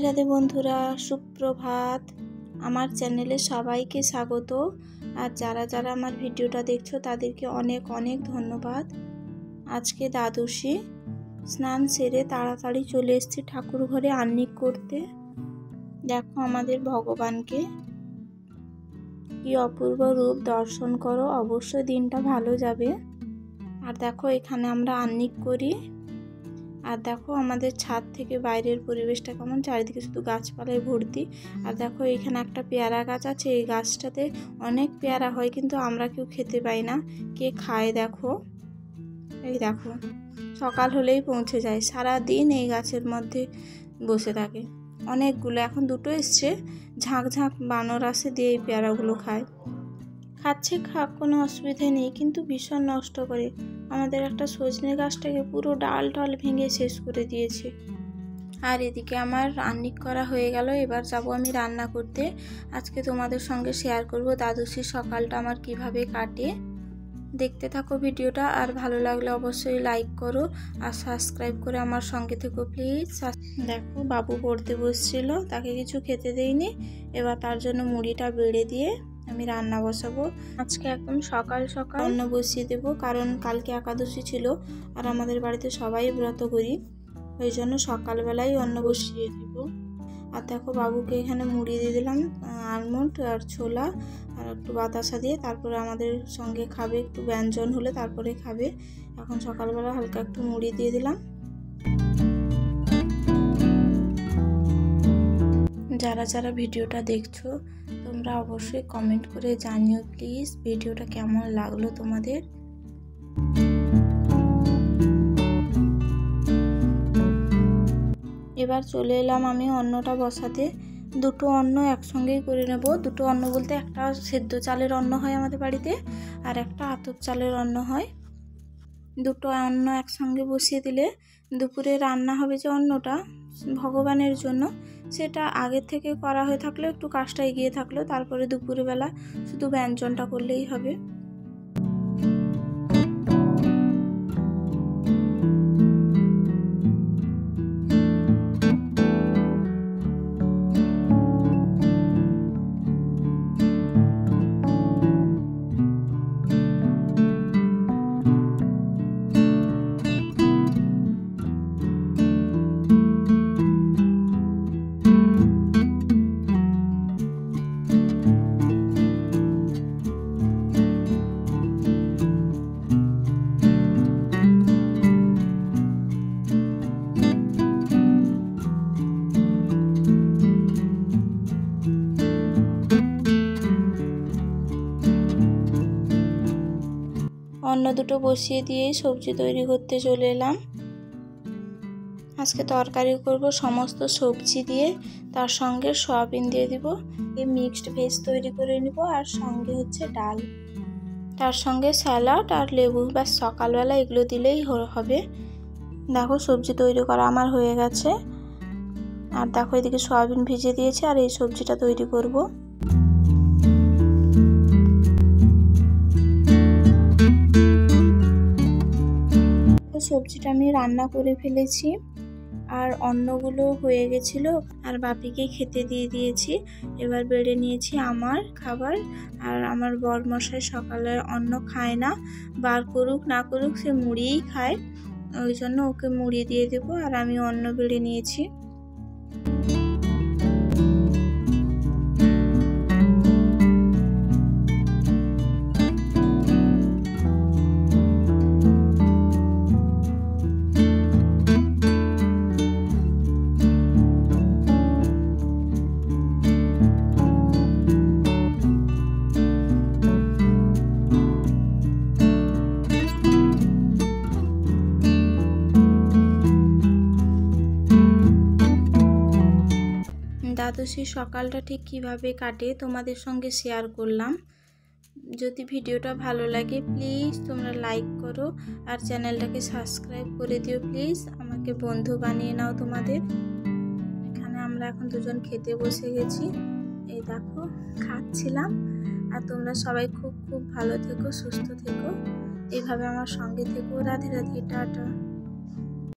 রাধে বন্ধুরা, সুপ্রভাত। আমার চ্যানেলে সবাইকে স্বাগত। আর যারা যারা আমার ভিডিওটা দেখছো তাদেরকে অনেক অনেক ধন্যবাদ। আজকে দ্বাদশী, স্নান সেরে তাড়াতাড়ি চলে এসেছি ঠাকুর ঘরে আহ্নিক করতে। দেখো আমাদের ভগবানকে, কি অপূর্ব রূপ দর্শন করো, অবশ্যই দিনটা ভালো যাবে। আর দেখো এখানে আমরা আহ্নিক করি। আর দেখো আমাদের ছাদ থেকে বাইরের পরিবেশটা কেমন, চারিদিকে শুধু গাছপালায় ভর্তি। আর দেখো এখানে একটা পেয়ারা গাছ আছে, এই গাছটাতে অনেক পেয়ারা হয় কিন্তু আমরা কেউ খেতে পাই না। কে খায় দেখো, এই দেখো সকাল হলেই পৌঁছে যায়, সারা দিন এই গাছের মধ্যে বসে থাকে। অনেকগুলো, এখন দুটো এসছে, ঝাঁক ঝাঁক বানর আসে দিয়ে এই পেয়ারাগুলো খায়। খাচ্ছে, খাক, কোনো অসুবিধা নেই, কিন্তু ভীষণ নষ্ট করে। আমাদের একটা সজনে গাছটাকে পুরো ডাল টাল ভেঙে শেষ করে দিয়েছে। আর এদিকে আমার আহ্নিক করা হয়ে গেল, এবার যাব আমি রান্না করতে। আজকে তোমাদের সঙ্গে শেয়ার করব দ্বাদশীর সকালটা আমার কিভাবে কাটে। দেখতে থাকো ভিডিওটা, আর ভালো লাগলে অবশ্যই লাইক করো আর সাবস্ক্রাইব করে আমার সঙ্গে থেকো প্লিজ। দেখো বাবু পড়তে বসছিল, তাকে কিছু খেতে দেইনি, এবার তার জন্য মুড়িটা বেড়ে দিয়ে আমি রান্না বসাবো। আজকে একদম সকাল সকাল রান্না বসিয়ে দেবো, কারণ কালকে একাদশী ছিল আর আমাদের বাড়িতে সবাই ব্রত করি, ওই জন্য সকালবেলায় অন্ন বসিয়ে দেব। আর দেখো বাবুকে এখানে মুড়ি দিয়ে দিলাম, আলমন্ড আর ছোলা আর একটু বাতাসা দিয়ে, তারপরে আমাদের সঙ্গে খাবে, একটু ব্যঞ্জন হলে তারপরে খাবে। এখন সকালবেলা হালকা একটু মুড়ি দিয়ে দিলাম। যারা যারা ভিডিওটা দেখছো তোমরা অবশ্যই কমেন্ট করে জানিও প্লিজ ভিডিওটা কেমন লাগলো তোমাদের। এবার চলে এলাম আমি অন্নটা বসাতে। দুটো অন্ন একসঙ্গেই করে নেব। দুটো অন্ন বলতে একটা সেদ্ধ চালের অন্ন হয় আমাদের বাড়িতে, আর একটা আতপ চালের অন্ন হয়। দুটো অন্ন একসঙ্গে বসিয়ে দিলে দুপুরে রান্না হবে যে অন্নটা ভগবানের জন্য, সেটা আগের থেকে করা হয়ে থাকলে একটু কাজটা এগিয়ে থাকলো, তারপরে দুপুরবেলা শুধু ব্যঞ্জনটা করলেই হবে। অন্য দুটো বসিয়ে দিয়েই সবজি তৈরি করতে চলে এলাম। আজকে তরকারি করব সমস্ত সবজি দিয়ে, তার সঙ্গে সয়াবিন দিয়ে দিব, এই মিক্সড ভেজ তৈরি করে নিব, আর সঙ্গে হচ্ছে ডাল, তার সঙ্গে স্যালাড আর লেবু। ব্যাস সকালবেলা এগুলো দিলেই হবে। দেখো সবজি তৈরি করা আমার হয়ে গেছে, আর দেখো এদিকে সয়াবিন ভিজিয়ে দিয়েছে, আর এই সবজিটা তৈরি করব। সবজিটা আমি রান্না করে ফেলেছি, আর অন্নগুলো হয়ে গেছিলো, আর বাপিকে খেতে দিয়ে দিয়েছি। এবার বেড়ে নিয়েছি আমার খাবার। আর আমার বরমশাই সকালের অন্ন খায় না, বার করুক না করুক সে মুড়িই খায়, ওই জন্য ওকে মুড়ি দিয়ে দেবো, আর আমি অন্ন বেড়ে নিয়েছি। দ্বাদশীর সকালটা ঠিক কিভাবে কাটে তোমাদের সঙ্গে শেয়ার করলাম। যদি ভিডিওটা ভালো লাগে প্লিজ তোমরা লাইক করো, আর চ্যানেলটাকে সাবস্ক্রাইব করে দিও প্লিজ, আমাকে বন্ধু বানিয়ে নাও তোমাদের। এখানে আমরা এখন দুজন খেতে বসে গেছি, এই দেখো খাচ্ছিলাম। আর তোমরা সবাই খুব খুব ভালো থেকো, সুস্থ থেকো, এইভাবে আমার সঙ্গে থেকো। রাধে রাধে, টাটা।